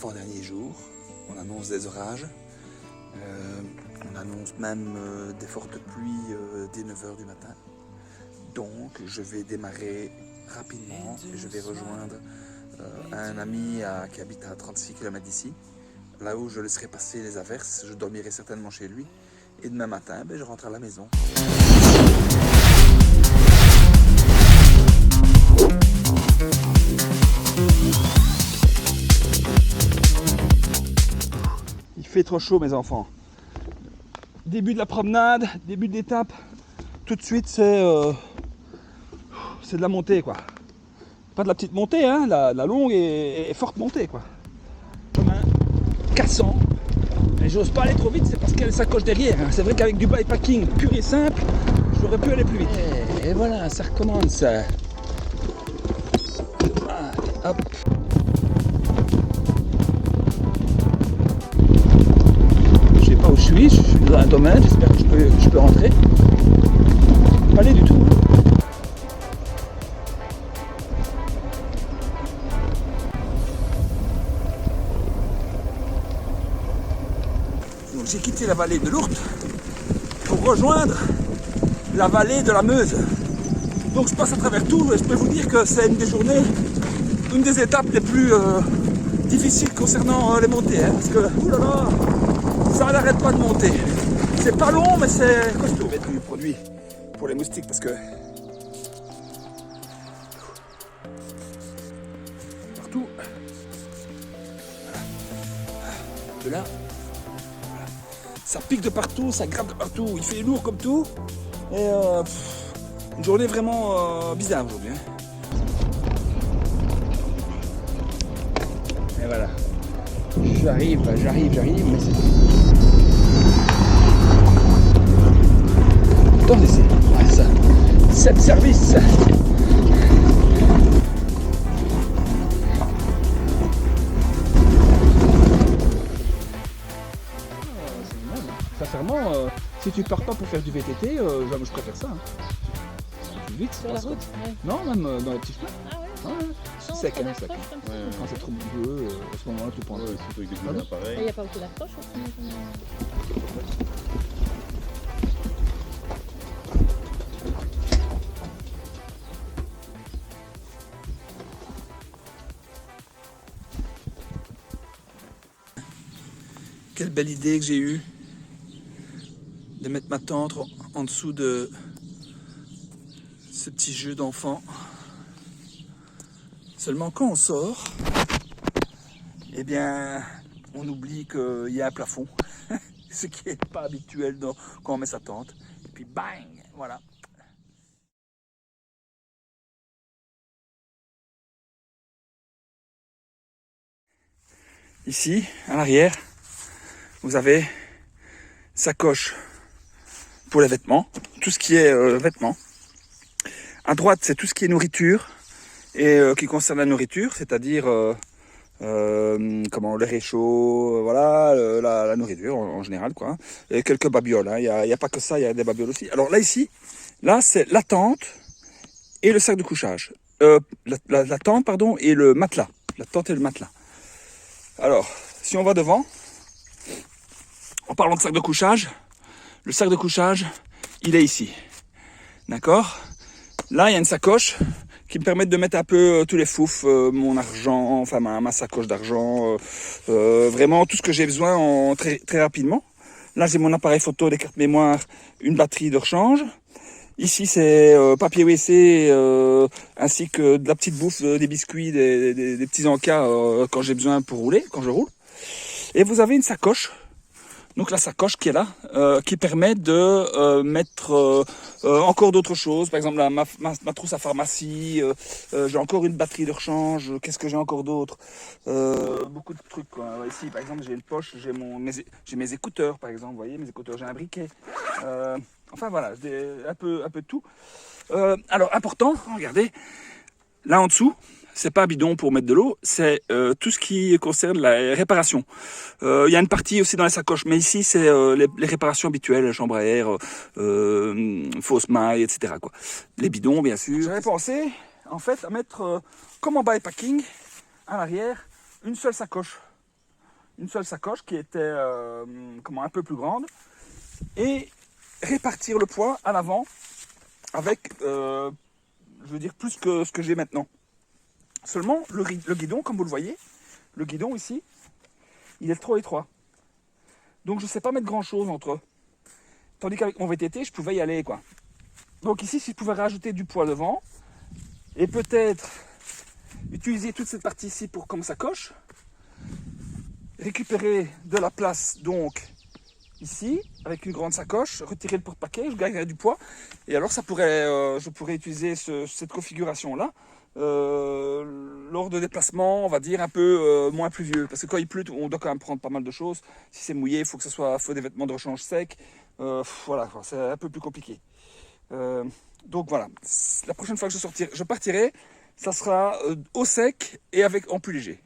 avant-dernier jour. On annonce des orages. On annonce même des fortes pluies dès 9 h du matin. Donc je vais démarrer rapidement et je vais rejoindre un ami qui habite à 36 km d'ici. Là où je laisserai passer les averses, je dormirai certainement chez lui. Et demain matin, je rentre à la maison. Il fait trop chaud, mes enfants. Début de la promenade, début de l'étape. Tout de suite, c'est de la montée, quoi. Pas de la petite montée, hein, la longue et forte montée, quoi. Comme un cassant. Et j'ose pas aller trop vite, c'est parce qu'il y a les sacoches derrière. Hein. C'est vrai qu'avec du bikepacking pur et simple, j'aurais pu aller plus vite. Et voilà, ça recommence. Allez, hop. Je sais pas où je suis dans un domaine, j'espère que je peux rentrer. Pas aller du tout. Donc j'ai quitté la vallée de l'Ourthe pour rejoindre la vallée de la Meuse. Donc je passe à travers tout et je peux vous dire que c'est une des journées, une des étapes les plus difficiles concernant les montées. Hein, parce que, oulala, ça n'arrête pas de monter. C'est pas long, mais c'est costaud. Je vais mettre du produit pour les moustiques parce que partout, de là, voilà. Ça pique de partout, ça gratte de partout. Il fait lourd comme tout. Et une journée vraiment bizarre aujourd'hui. Hein. Et voilà. J'arrive, mais c'est... Attendez, c'est ça. 7 services. Sincèrement, si tu pars pas pour faire du VTT, je préfère ça. Hein. Vite sur la route, ouais. Non, même dans les petits chemins. Ah ouais. Ouais. Sec, hein, sec. Quand c'est trop bleu, à ce moment-là, tu prends. Ouais, surtout avec des goudins pareils. Il n'y a pas beaucoup d'approche aussi. Quelle belle idée que j'ai eue de mettre ma tente en dessous de ce petit jeu d'enfant. Seulement quand on sort, eh bien, on oublie qu'il y a un plafond, ce qui n'est pas habituel quand on met sa tente. Et puis bang, voilà. Ici, à l'arrière, vous avez sacoche pour les vêtements, tout ce qui est vêtements. À droite, c'est tout ce qui est nourriture et qui concerne la nourriture, c'est-à-dire les réchauds, voilà, la nourriture en général, quoi. Et quelques babioles, hein. Il y a pas que ça, il y a des babioles aussi. Alors là, ici, là, c'est la tente et le sac de couchage. La tente, pardon, et le matelas. La tente et le matelas. Alors, si on va devant, en parlant de sac de couchage, le sac de couchage, il est ici. D'accord ? Là, il y a une sacoche qui me permet de mettre un peu tous les fouf, mon argent, enfin ma sacoche d'argent, vraiment tout ce que j'ai besoin très, très rapidement. Là, j'ai mon appareil photo, des cartes mémoire, une batterie de rechange. Ici, c'est papier WC, ainsi que de la petite bouffe, des biscuits, des petits encas quand j'ai besoin pour rouler, quand je roule. Et vous avez une sacoche. Donc la sacoche qui est là, qui permet de mettre encore d'autres choses. Par exemple, ma trousse à pharmacie, j'ai encore une batterie de rechange. Qu'est-ce que j'ai encore d'autre? Beaucoup de trucs, quoi. Ici, par exemple, j'ai une poche, j'ai mes écouteurs, par exemple. Vous voyez, mes écouteurs, j'ai un briquet. Enfin voilà, un peu de tout. Alors important, regardez, là en dessous, c'est pas un bidon pour mettre de l'eau, c'est tout ce qui concerne la réparation. Il y a une partie aussi dans les sacoches, mais ici c'est les réparations habituelles, chambre à air, fausse maille, etc. quoi. Les bidons, bien sûr. J'avais pensé, en fait, à mettre, comme en bikepacking, à l'arrière, une seule sacoche. une seule sacoche qui était un peu plus grande et répartir le poids à l'avant avec, je veux dire, plus que ce que j'ai maintenant. Seulement, le guidon, comme vous le voyez, le guidon ici, il est trop étroit. Donc je ne sais pas mettre grand chose entre eux. Tandis qu'avec mon VTT, je pouvais y aller, quoi. Donc ici, si je pouvais rajouter du poids devant, et peut-être utiliser toute cette partie ici pour comme sacoche, récupérer de la place donc ici avec une grande sacoche, retirer le porte-paquet, je gagnerais du poids et alors ça pourrait, je pourrais utiliser cette configuration là lors de déplacements, on va dire un peu moins pluvieux, parce que quand il pleut on doit quand même prendre pas mal de choses. Si c'est mouillé, il faut que faut des vêtements de rechange secs, voilà, c'est un peu plus compliqué. Donc voilà, la prochaine fois que je partirai, ça sera au sec et en plus léger.